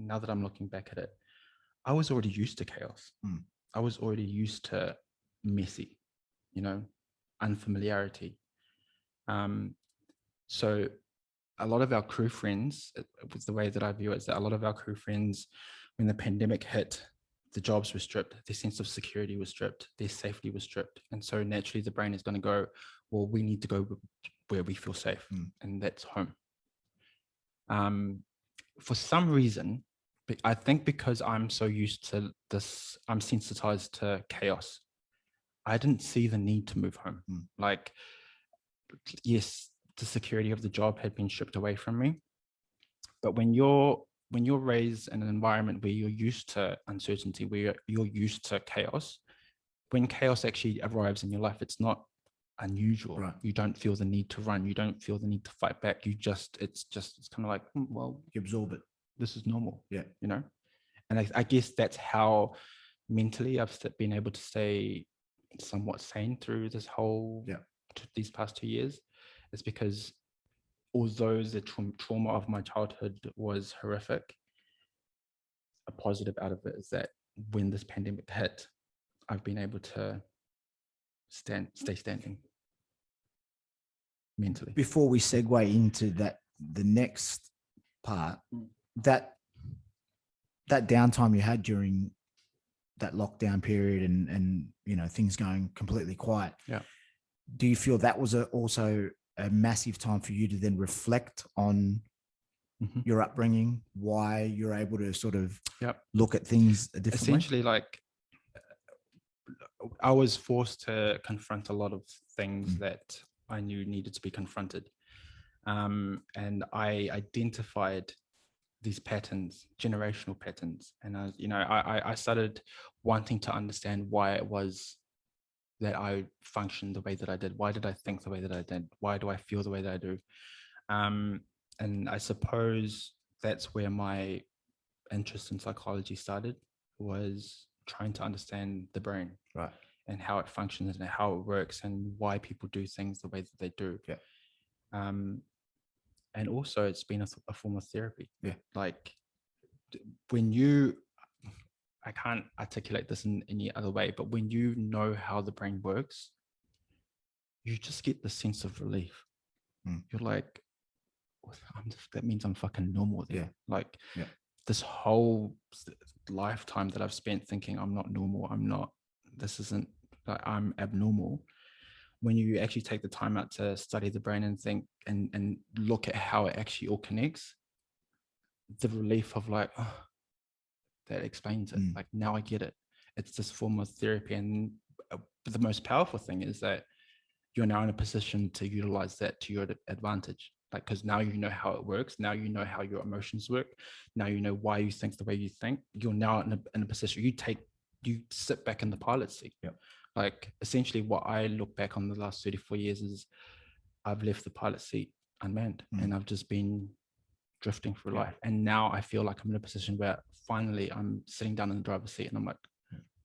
now that I'm looking back at it, I was already used to chaos. I was already used to messy, unfamiliarity. So a lot of our crew friends, it was the way that I view it, is that a lot of our crew friends, when the pandemic hit, the jobs were stripped, their sense of security was stripped, their safety was stripped. And so naturally the brain is going to go, well, we need to go where we feel safe, and that's home. For some reason, I think because I'm so used to this, I'm sensitized to chaos. I didn't see the need to move home. Like, yes, the security of the job had been stripped away from me. But when you're raised in an environment where you're used to uncertainty, where you're used to chaos, when chaos actually arrives in your life, it's not unusual. Right. You don't feel the need to run. You don't feel the need to fight back. It's kind of like, well, you absorb it. This is normal. Yeah. And I guess that's how mentally I've been able to stay somewhat sane through this whole, these past 2 years, is because although the trauma of my childhood was horrific, a positive out of it is that when this pandemic hit, I've been able to stay standing mentally. Before we segue into that, the next part, that downtime you had during that lockdown period and things going completely quiet. Yeah. Do you feel that was also a massive time for you to then reflect on your upbringing, why you're able to sort of look at things a different Essentially, way? Like I was forced to confront a lot of things that I knew needed to be confronted. And I identified these patterns, generational patterns. And I started wanting to understand why it was that I functioned the way that I did. Why did I think the way that I did? Why do I feel the way that I do? And I suppose that's where my interest in psychology started, was trying to understand the brain, right, and how it functions and how it works and why people do things the way that they do. Yeah. And also it's been a form of therapy. Yeah. Like I can't articulate this in any other way, but when you know how the brain works, you just get the sense of relief. You're like, that means I'm fucking normal then. Yeah. Like this whole lifetime that I've spent thinking I'm not normal, this isn't, like, I'm abnormal. When you actually take the time out to study the brain and think and look at how it actually all connects, the relief of like, oh, that explains it. Like, now I get it. It's this form of therapy. And the most powerful thing is that you're now in a position to utilize that to your advantage. Like, because now you know how it works. Now you know how your emotions work. Now you know why you think the way you think. You're now in a position, you sit back in the pilot seat. Yep. Like, essentially what I look back on the last 34 years is I've left the pilot seat unmanned and I've just been drifting through life. And now I feel like I'm in a position where finally I'm sitting down in the driver's seat and I'm like,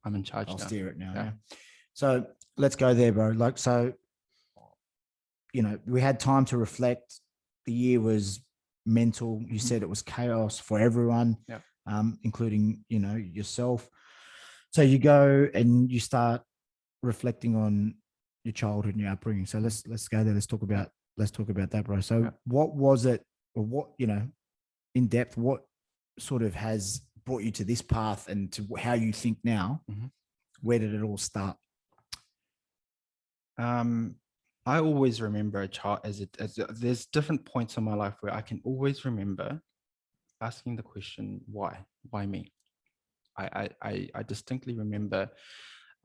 I'm in charge. I'll now. steer it now. Yeah. So let's go there, bro. Like, so, we had time to reflect. The year was mental. You said it was chaos for everyone, including, yourself. So you go and you start reflecting on your childhood and your upbringing. So let's go there. Let's talk about that, bro. So what was it, or what, in depth, what sort of has brought you to this path and to how you think now? Where did it all start? I always remember a child there's different points in my life where I can always remember asking the question, why me? I distinctly remember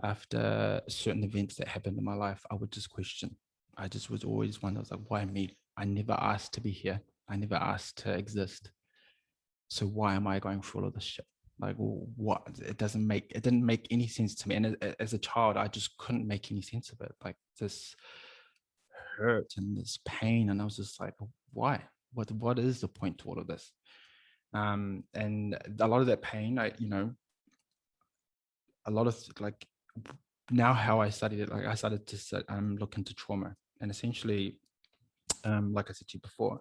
after certain events that happened in my life, I would just question. I just was always one that was like, why me? I never asked to be here. I never asked to exist. So why am I going through all of this shit? Like, what? It didn't make any sense to me. And as a child, I just couldn't make any sense of it. Like, this hurt and this pain. And I was just like, why? What is the point to all of this? And a lot of that pain, a lot of, like, now how I studied it, like I started to look into trauma. And essentially, like I said to you before,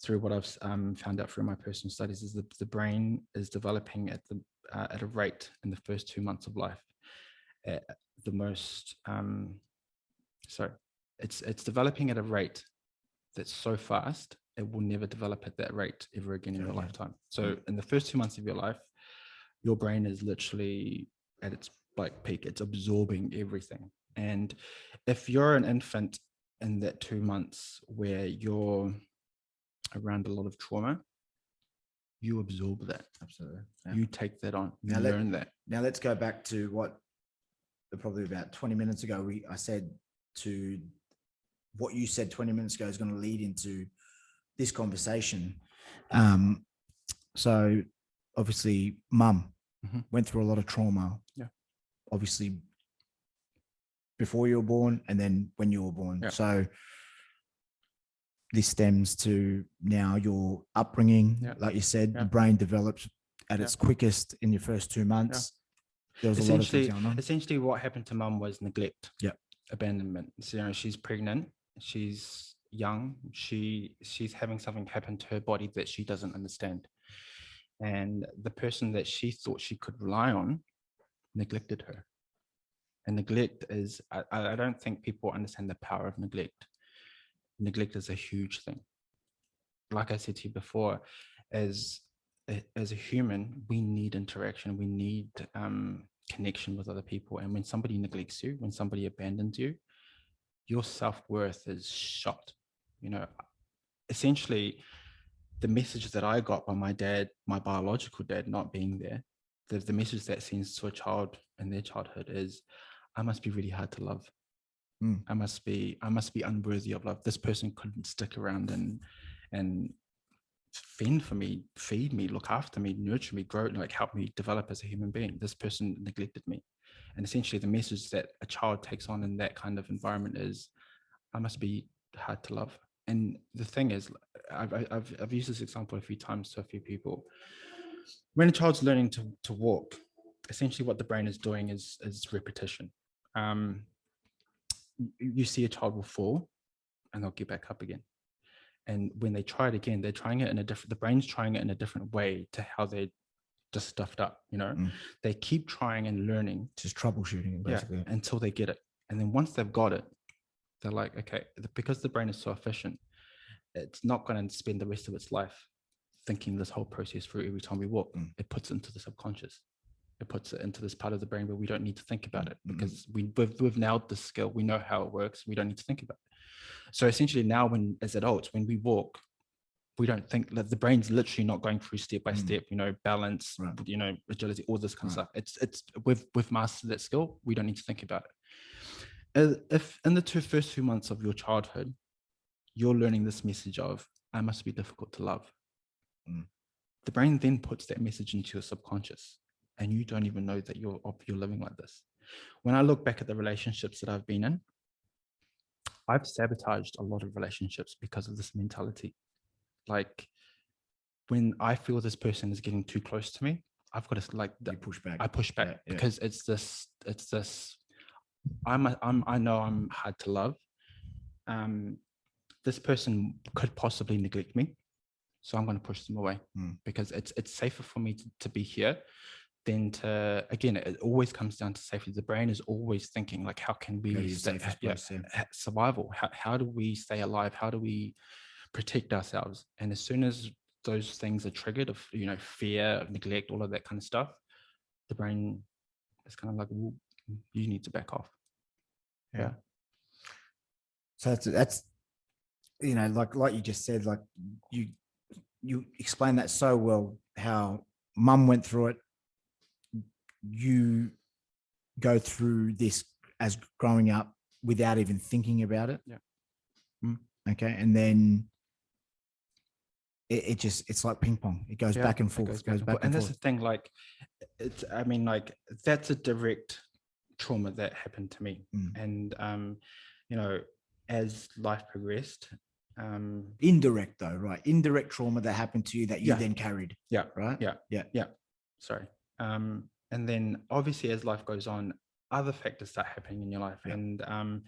through what I've found out through my personal studies, is the brain is developing at a rate in the first 2 months of life at the most. It's developing at a rate that's so fast it will never develop at that rate ever again in your lifetime. So in the first 2 months of your life, your brain is literally at its like peak. It's absorbing everything. And if you're an infant in that 2 months where you're around a lot of trauma, you absorb that. Absolutely. You take that on. You learn that. Now let's go back to what probably about 20 minutes ago I said to what you said 20 minutes ago is going to lead into this conversation. So obviously mum went through a lot of trauma. Yeah. Obviously before you were born and then when you were born. Yeah. So this stems to now your upbringing. Yeah. Like you said, the brain develops at its quickest in your first 2 months. There was a lot of things going on. Essentially what happened to mum was neglect. Yeah. Abandonment. So, she's pregnant. She's young. She's having something happen to her body that she doesn't understand. And the person that she thought she could rely on neglected her. And neglect is, I don't think people understand the power of neglect. Neglect is a huge thing. Like I said to you before, as a human, we need interaction. We need connection with other people. And when somebody neglects you, when somebody abandons you, your self-worth is shot. Essentially, the message that I got by my dad, my biological dad, not being there, the message that sends to a child in their childhood is, I must be really hard to love. I must be unworthy of love. This person couldn't stick around and fend for me, feed me, look after me, nurture me, grow, like help me develop as a human being. This person neglected me. And essentially the message that a child takes on in that kind of environment is, I must be hard to love. And the thing is, I've used this example a few times to a few people. When a child's learning to walk, essentially what the brain is doing is repetition. You see a child will fall and they'll get back up again. And when they try it again, they're trying it the brain's trying it in a different way to how they're just stuffed up, They keep trying and learning. Just troubleshooting, basically. Until they get it. And then once they've got it, they're like, okay, because the brain is so efficient, it's not going to spend the rest of its life thinking this whole process through every time we walk. It puts it into the subconscious. It puts it into this part of the brain where we don't need to think about it because we've nailed the skill. We know how it works. We don't need to think about it. So essentially now as adults, when we walk, we don't think that the brain's literally not going through step by step, balance, agility, all this kind of stuff. It's we've mastered that skill. We don't need to think about it. If in the first 2 months of your childhood, you're learning this message of, I must be difficult to love. The brain then puts that message into your subconscious and you don't even know that you're living like this. When I look back at the relationships that I've been in, I've sabotaged a lot of relationships because of this mentality. Like when I feel this person is getting too close to me, I've got to you push back. I push back because it's this, I know I'm hard to love. This person could possibly neglect me. So I'm going to push them away because it's safer for me to be here than to, again, it always comes down to safety. The brain is always thinking like, how can we survival? How do we stay alive? How do we protect ourselves? And as soon as those things are triggered of, fear, of neglect, all of that kind of stuff, the brain is kind of like, well, you need to back off. Yeah. So that's like you just said, like you explained that so well, how mum went through it. You go through this as growing up without even thinking about it. Yeah. Okay. And then it's like ping pong. It goes back and forth. It goes back and forth. That's the thing, like, that's a direct trauma that happened to me. And, as life progressed, indirect though, right? Indirect trauma that happened to you that you then carried. Yeah. Right. Yeah. Sorry. And then obviously as life goes on, other factors start happening in your life. Yeah. And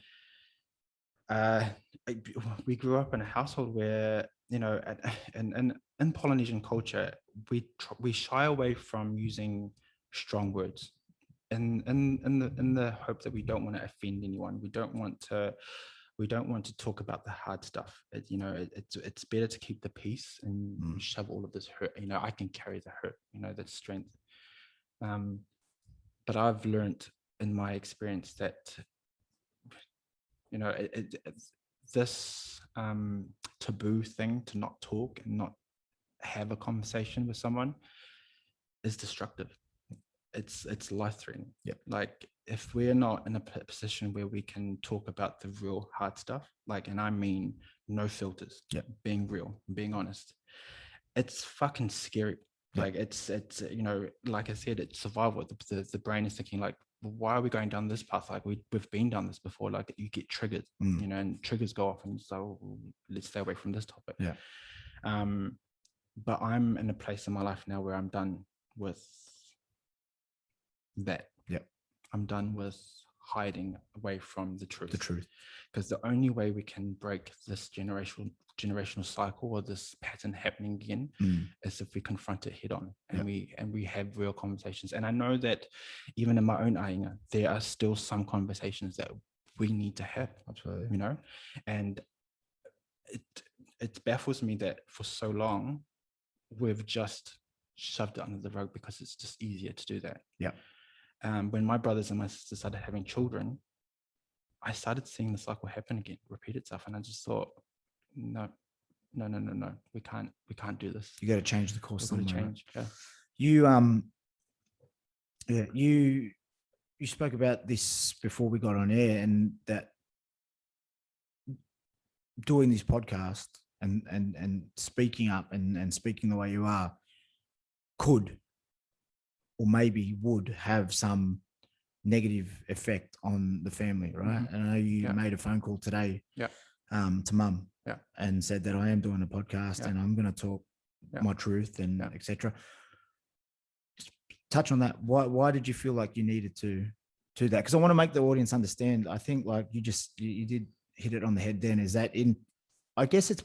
we grew up in a household where, you know, and in Polynesian culture, we shy away from using strong words, in the hope that we don't want to offend anyone. We don't want to talk about the hard stuff. It's better to keep the peace and shove all of this hurt. I can carry the hurt. That's strength. But I've learned in my experience that this taboo thing to not talk and not have a conversation with someone is destructive. It's life-threatening. Yeah. Like, if we're not in a position where we can talk about the real hard stuff, and I mean no filters, being real, being honest, it's fucking scary. Yeah. Like, it's like I said, it's survival. The brain is thinking, like, why are we going down this path? Like, we've been down this before. Like, you get triggered, and triggers go off, and so let's stay away from this topic. Yeah. But I'm in a place in my life now where I'm done with that. Yep. I'm done with hiding away from the truth. The truth. Because the only way we can break this generational cycle, or this pattern happening again, is if we confront it head on, and we have real conversations. And I know that even in my own ainga, there are still some conversations that we need to have. Absolutely. And it baffles me that for so long we've just shoved it under the rug because it's just easier to do that. Yeah. When my brothers and my sisters started having children, I started seeing the cycle happen again, repeat itself, and I just thought, no, we can't do this. You got to change the course. We've got to change. Yeah. You spoke about this before we got on air, and that doing this podcast and speaking up and speaking the way you are could, or maybe would, have some negative effect on the family, right? And I know you made a phone call today to mum and said that I am doing a podcast and I'm going to talk my truth and etc. Touch on that. Why did you feel like you needed to do that? Because I want to make the audience understand. I think, like, you did hit it on the head then, is that I guess it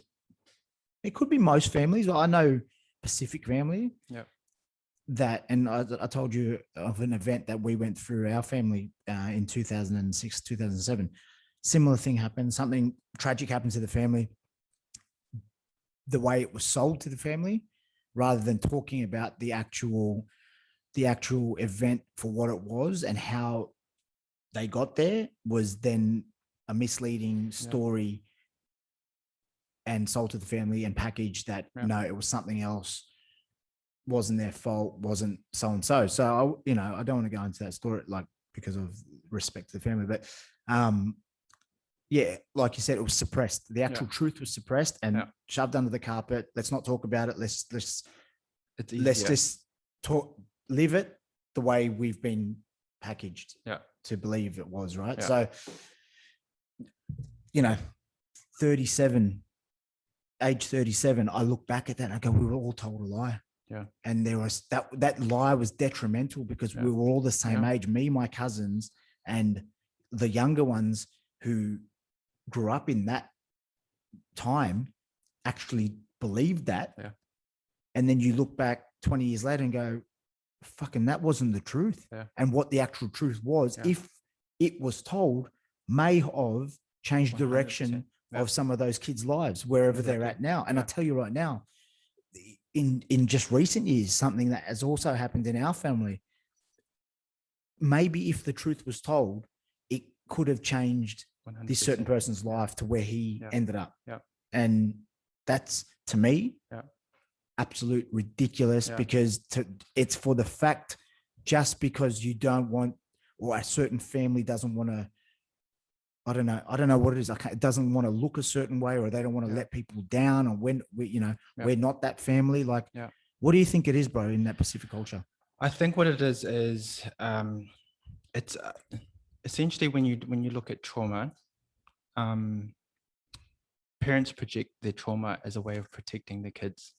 could be most families. Well, I know Pacific family. Yeah. That, and I told you of an event that we went through our family in 2006, 2007. Similar thing happened. Something tragic happened to the family. The way it was sold to the family, rather than talking about the actual event for what it was and how they got there, was then a misleading story and sold to the family and packaged that no, it was something else. Wasn't their fault, wasn't so-and-so. So, I don't want to go into that story, like, because of respect to the family, but like you said, it was suppressed. The actual truth was suppressed and shoved under the carpet. Let's not talk about it. Let's just live it the way we've been packaged to believe it was, right? So, age 37, I look back at that and I go, we were all told a lie. Yeah. And there was that lie was detrimental because we were all the same age, me, my cousins, and the younger ones who grew up in that time actually believed that. Yeah. And then you look back 20 years later and go, fucking, that wasn't the truth. Yeah. And what the actual truth was, if it was told, may have changed the direction of some of those kids' lives, wherever they're at now. And I tell you right now, in just recent years, something that has also happened in our family, maybe if the truth was told, it could have changed 100%. This certain person's life to where he ended up. Yeah. And that's, to me, absolute ridiculous, because it's for the fact, just because you don't want, or a certain family doesn't want to, I don't know what it is. It doesn't want to look a certain way, or they don't want to let people down, or when we're not that family. Like, what do you think it is, bro, in that Pacific culture? I think what it is it's essentially when you look at trauma, parents project their trauma as a way of protecting their kids.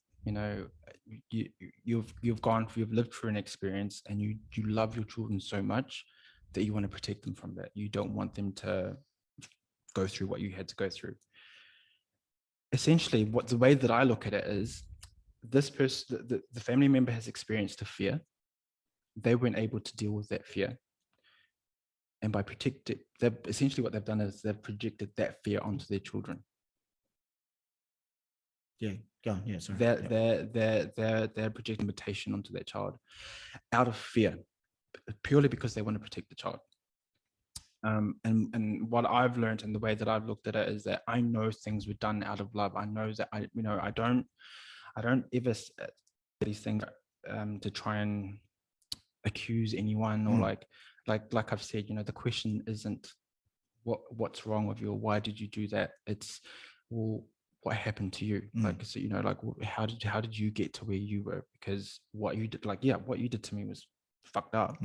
You've lived through an experience, and you love your children so much that you want to protect them from that. You don't want them to go through what you had to go through. essentially the way that I look at it is, this person, the family member has experienced a fear. They weren't able to deal with that fear. And by protecting, essentially what they've done is they've projected that fear onto their children. Yeah, go on. Yeah, sorry. They're projecting limitation onto their child out of fear, purely because they want to protect the child. And what I've learned and the way that I've looked at it is that I know things were done out of love. I know that I don't ever say these things to try and accuse anyone, or like I've said, the question isn't what's wrong with you, or why did you do that? It's, well, what happened to you? Like, so like, how did you get to where you were? Because what you did, like, yeah, what you did to me was fucked up.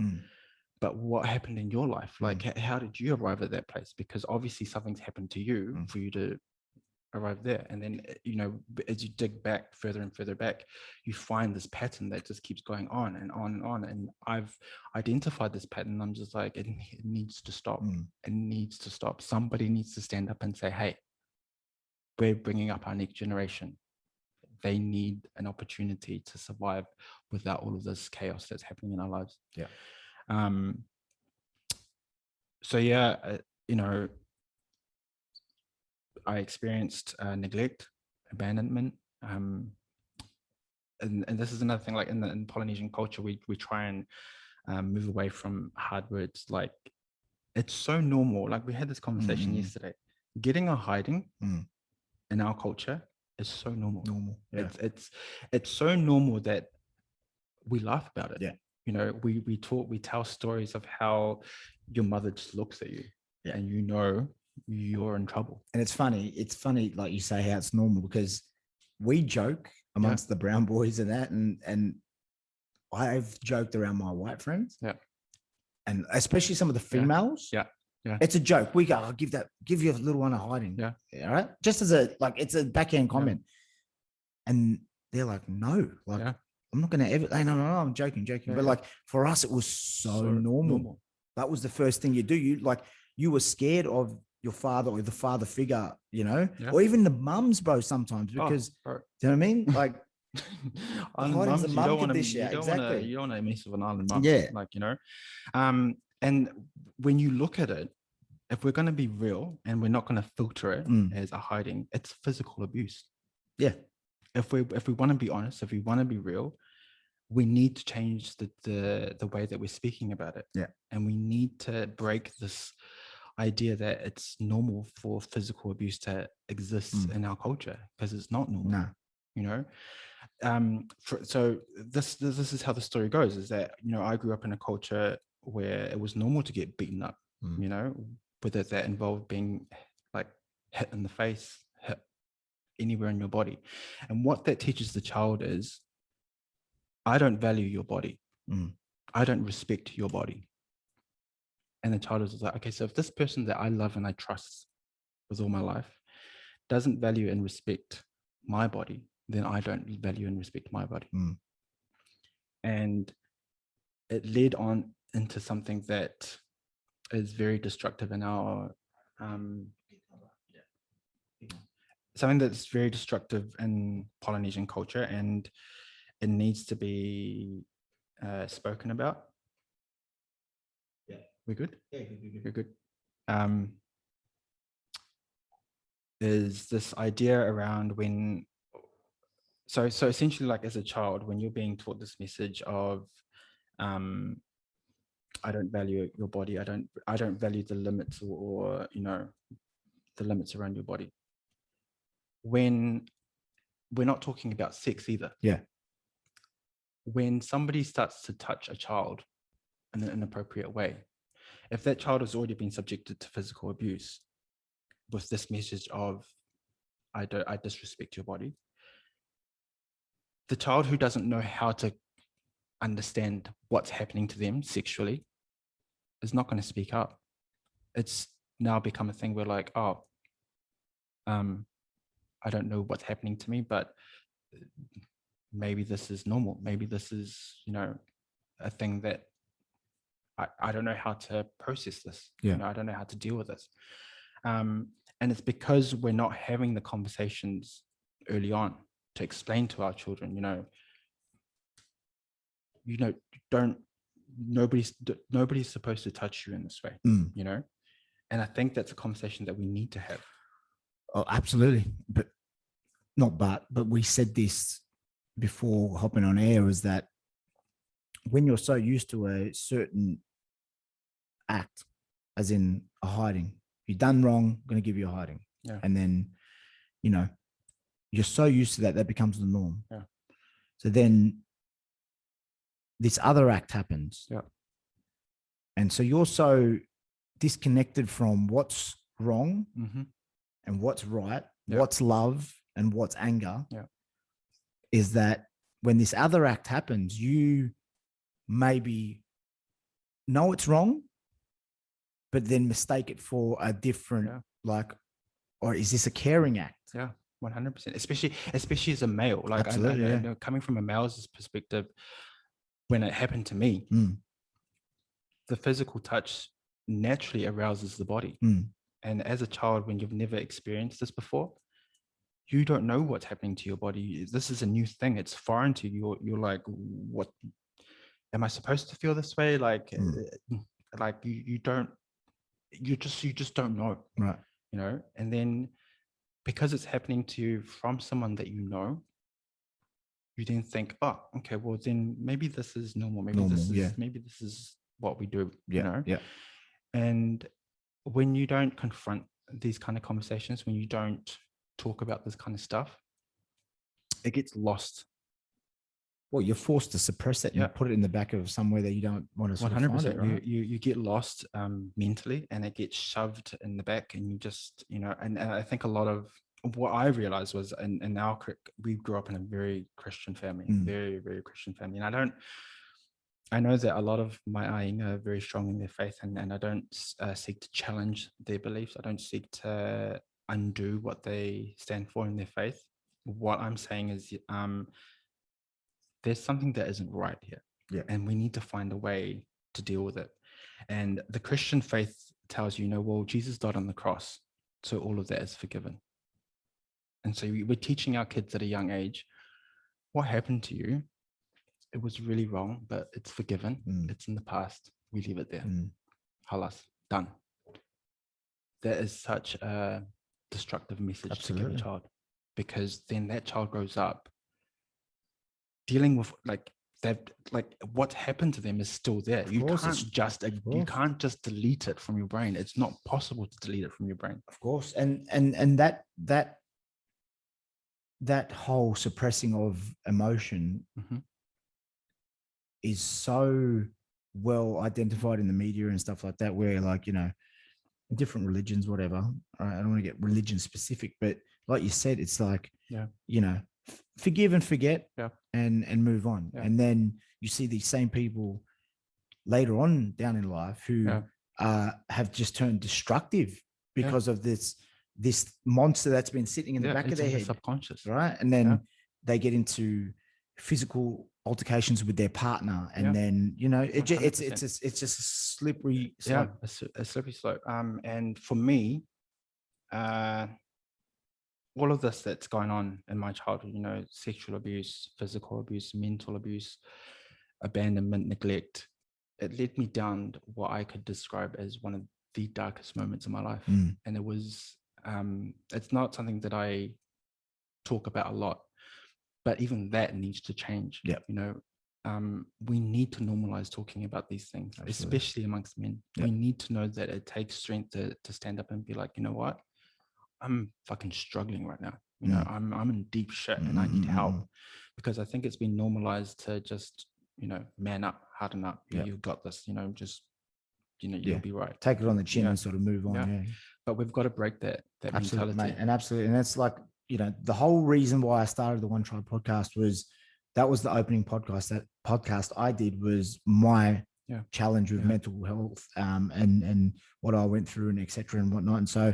But what happened in your life? Like, how did you arrive at that place? Because obviously something's happened to you for you to arrive there. And then, as you dig back further and further back, you find this pattern that just keeps going on and on and on. And I've identified this pattern. I'm just like, it needs to stop. It needs to stop. Somebody needs to stand up and say, hey, we're bringing up our next generation. They need an opportunity to survive without all of this chaos that's happening in our lives. Yeah. So yeah, I experienced neglect, abandonment, and this is another thing. Like in Polynesian culture, we try and move away from hard words. Like, it's so normal. Like, we had this conversation yesterday. Getting or hiding in our culture is so normal. Yeah. It's so normal that we laugh about it. Yeah. We tell stories of how your mother just looks at you, and you're in trouble. And it's funny, like you say, how it's normal, because we joke amongst the brown boys and that, and I've joked around my white friends, and especially some of the females. Yeah. It's a joke. We go, I'll give your little one a hiding. Yeah. All right. Just as it's a backhand comment. And they're like, no, I'm not going to ever, no, I'm joking. But like, for us, it was so normal. That was the first thing you do. You were scared of your father or the father figure, or even the mums, bro, sometimes, because, do you know what I mean? Like, mums, you don't want to mess with an island mum. Yeah. Like, and when you look at it, if we're going to be real and we're not going to filter it as a hiding, it's physical abuse. Yeah. If we want to be honest, if we want to be real, we need to change the way that we're speaking about it. Yeah. And we need to break this idea that it's normal for physical abuse to exist in our culture, because it's not normal. No. So this is how the story goes, is that, I grew up in a culture where it was normal to get beaten up, whether that involved being like hit in the face, hit anywhere in your body. And what that teaches the child is, I don't value your body. I don't respect your body. And the child is like, okay, so if this person that I love and I trust with all my life doesn't value and respect my body, then I don't value and respect my body. And it led on into something that is very destructive in our something that's very destructive in Polynesian culture, and it needs to be spoken about. Yeah. We're good? Yeah, good. We're good. Is this idea around when, so essentially, like, as a child, when you're being taught this message of, I don't value your body, I don't value the limits, or the limits around your body. When we're not talking about sex either. Yeah. When somebody starts to touch a child in an inappropriate way, if that child has already been subjected to physical abuse with this message of, I disrespect your body, the child who doesn't know how to understand what's happening to them sexually is not going to speak up. It's now become a thing where, like, I don't know what's happening to me, but maybe this is normal. Maybe this is, a thing that I don't know how to process this. Yeah. I don't know how to deal with this. And And it's because we're not having the conversations early on to explain to our children, don't, nobody's supposed to touch you in this way, And I think that's a conversation that we need to have. Oh, absolutely. But we said this before hopping on air, is that when you're so used to a certain act, as in a hiding, you've done wrong, I'm going to give you a hiding. Yeah. And then, you're so used to that becomes the norm. Yeah. So then this other act happens. Yeah. And so you're so disconnected from what's wrong and what's right, what's love and what's anger, is that when this other act happens, you maybe know it's wrong, but then mistake it for a different, or is this a caring act? Yeah, 100%. Especially as a male. Like, absolutely, I know, coming from a male's perspective, when it happened to me, the physical touch naturally arouses the body. And as a child, when you've never experienced this before, you don't know what's happening to your body. This is a new thing. It's foreign to you. You're like, what? Am I supposed to feel this way? Like you just don't know. Right. And then because it's happening to you from someone that you then think, oh, okay, well then maybe this is normal. Maybe this is what we do. Yeah. And when you don't confront these kind of conversations, when you don't talk about this kind of stuff, it gets lost. Well, you're forced to suppress it and put it in the back of somewhere that you don't want to 100%. Find it, right? You get lost mentally, and it gets shoved in the back, and you just, and I think a lot of what I realized was in our, we grew up in a very Christian family, very, very Christian family. And I know that a lot of my Ainga are very strong in their faith, and I don't seek to challenge their beliefs. I don't seek to undo what they stand for in their faith. What I'm saying is there's something that isn't right here. Yeah. And we need to find a way to deal with it. And the Christian faith tells you, well, Jesus died on the cross, so all of that is forgiven. And so we're teaching our kids at a young age, what happened to you, it was really wrong, but it's forgiven. It's in the past. We leave it there. Halas, done. That is such a destructive message to give a child, because then that child grows up dealing with what's happened to them is still there. You can't just delete it from your brain. It's not possible to delete it from your brain. Of course. And that whole suppressing of emotion is so well identified in the media and stuff like that, where in different religions, whatever, I don't want to get religion specific, but like you said, it's like, forgive and forget and move on. And then you see these same people later on down in life who have just turned destructive because of this monster that's been sitting in the back of their head, subconscious, right? And then they get into physical altercations with their partner, and then it's just a slippery slope. A slippery slope. And for me, all of this that's going on in my childhood, sexual abuse, physical abuse, mental abuse, abandonment, neglect, it led me down what I could describe as one of the darkest moments of my life. And it was, it's not something that I talk about a lot, but even that needs to change. We need to normalize talking about these things, especially amongst men. We need to know that it takes strength to stand up and be like, you know what? I'm fucking struggling right now. I'm in deep shit and I need help, because I think it's been normalized to just, man up, harden up. You got this, you'll be right. Take it on the chin and sort of move on. But we've got to break that mentality. Mate. And absolutely. And that's like, the whole reason why I started the One Tribe podcast was that was the opening podcast. That podcast I did was my challenge with mental health and what I went through and et cetera and whatnot. And so,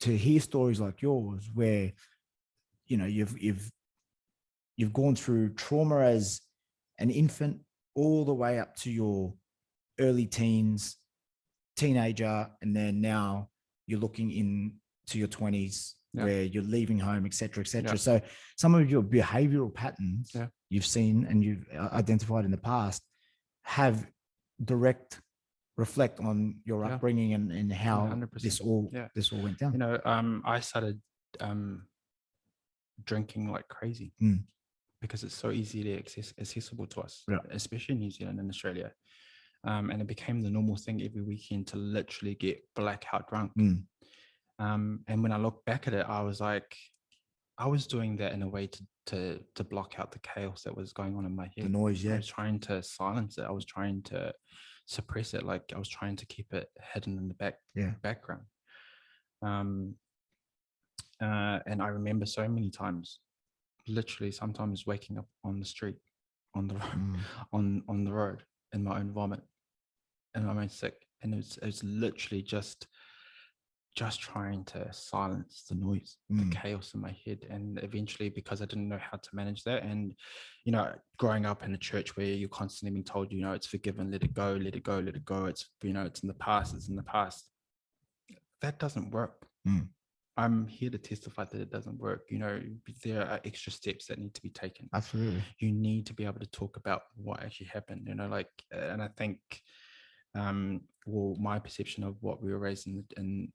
to hear stories like yours where, you've gone through trauma as an infant all the way up to your early teens, teenager, and then now you're looking into your 20s Yeah. where you're leaving home, etc., etc. Yeah. So some of your behavioral patterns Yeah. you've seen and you've identified in the past have direct reflect on your Yeah. upbringing and how 100%. this all Yeah. went down. You know, I started drinking like crazy because it's so easily accessible to us, Yeah. especially in New Zealand and Australia. And it became the normal thing every weekend to literally get blackout drunk. And when I look back at it, I was like, I was doing that in a way to block out the chaos that was going on in my head. The noise, I was trying to silence it. I was trying to suppress it. Like I was trying to keep it hidden in the background. And I remember so many times, literally sometimes waking up on the street, on the on the road in my own vomit, and I'm sick, and it's literally just trying to silence the noise, the chaos in my head. And eventually, because I didn't know how to manage that, and you know, growing up in a church where you're constantly being told, you know, it's forgiven, let it go, let it go, let it go, it's, you know, it's in the past, it's in the past. That doesn't work. I'm here to testify that it doesn't work. You know, there are extra steps that need to be taken. Absolutely. You need to be able to talk about what actually happened, you know, like, and I think, well, my perception of what we were raised in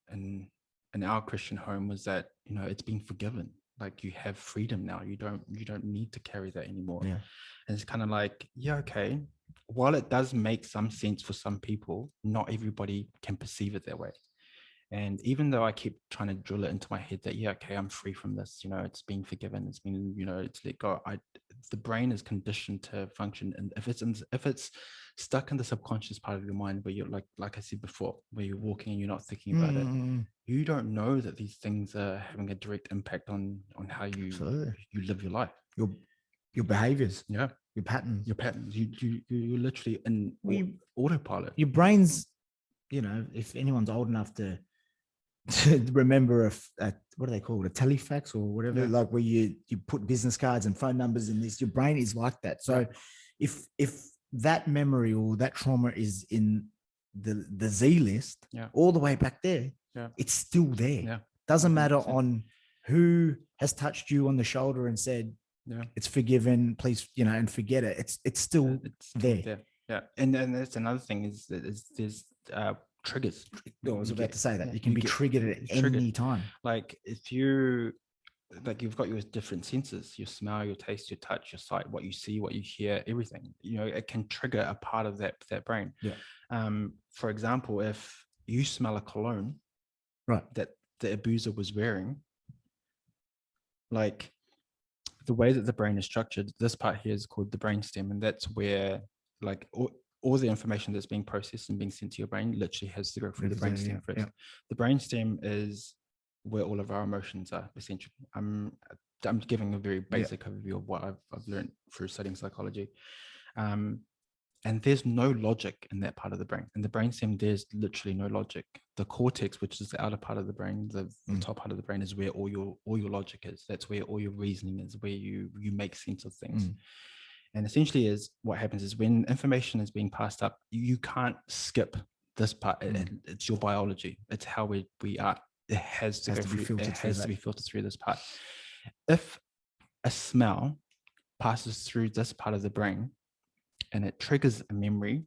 our Christian home was that, you know, it's been forgiven. Like you have freedom now. You don't need to carry that anymore. Yeah. And it's kind of like, yeah, okay. While it does make some sense for some people, not everybody can perceive it that way. And even though I keep trying to drill it into my head that, yeah, okay, I'm free from this, you know, it's been forgiven, it's been, you know, it's let go. The brain is conditioned to function. And if it's stuck in the subconscious part of your mind where you're like I said before, where you're walking and you're not thinking about it, you don't know that these things are having a direct impact on how you live your life. Your behaviors. Yeah. Your patterns. You're literally in autopilot. Your brain's, you know, if anyone's old enough to remember a what do they call it, a telefax or whatever, like where you put business cards and phone numbers in this, your brain is like that. So if that memory or that trauma is in the Z list all the way back there, it's still there. Doesn't matter on who has touched you on the shoulder and said it's forgiven, please, you know, and forget it. It's still there. Yeah. And that's another thing is there's triggers. I was about to say that you can be triggered at any time. Like if you, like you've got your different senses, your smell, your taste, your touch, your sight, what you see, what you hear, everything, you know, it can trigger a part of that brain. For example, if you smell a cologne that the abuser was wearing, like the way that the brain is structured, this part here is called the brainstem, and that's where like all the information that's being processed and being sent to your brain literally has to go through the brainstem first. The brainstem is where all of our emotions are, essentially. I'm giving a very basic overview of what I've learned through studying psychology. And there's no logic in that part of the brain. In the brainstem, there's literally no logic. The cortex, which is the outer part of the brain, the top part of the brain, is where all your logic is. That's where all your reasoning is, where you make sense of things. And essentially is what happens is when information is being passed up, you can't skip this part. It's your biology. It's how we are. It has to be filtered through this part. If a smell passes through this part of the brain and it triggers a memory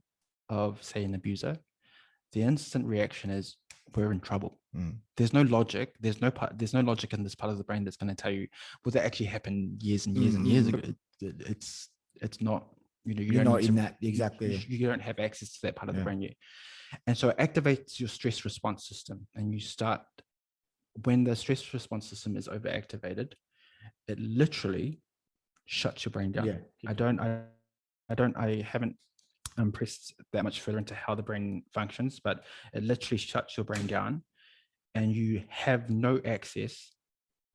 of, say, an abuser, the instant reaction is we're in trouble. There's no logic. There's no logic in this part of the brain that's going to tell you, well, that actually happened years and years and years ago. It's not, you know, you're not in that exactly. You don't have access to that part of the brain yet. And so it activates your stress response system. And you start, when the stress response system is overactivated, it literally shuts your brain down. I haven't pressed that much further into how the brain functions, but it literally shuts your brain down and you have no access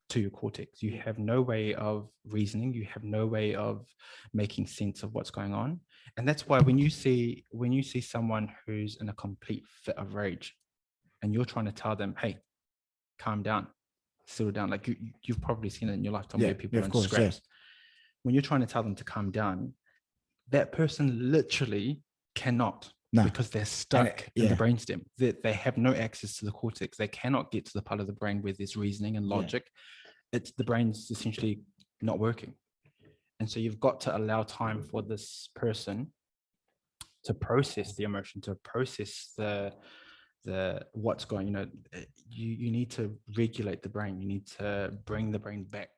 to your cortex. You have no way of reasoning. You have no way of making sense of what's going on. And that's why when you see someone who's in a complete fit of rage and you're trying to tell them, hey, calm down, settle down. Like you've probably seen it in your lifetime where people are in scraps. When you're trying to tell them to calm down, that person literally cannot No. because they're stuck in yeah. the brainstem. They have no access to the cortex. They cannot get to the part of the brain where there's reasoning and logic. It's the brain's essentially not working. And so you've got to allow time for this person to process the emotion, to process the what's going, you need to regulate the brain. You need to bring the brain back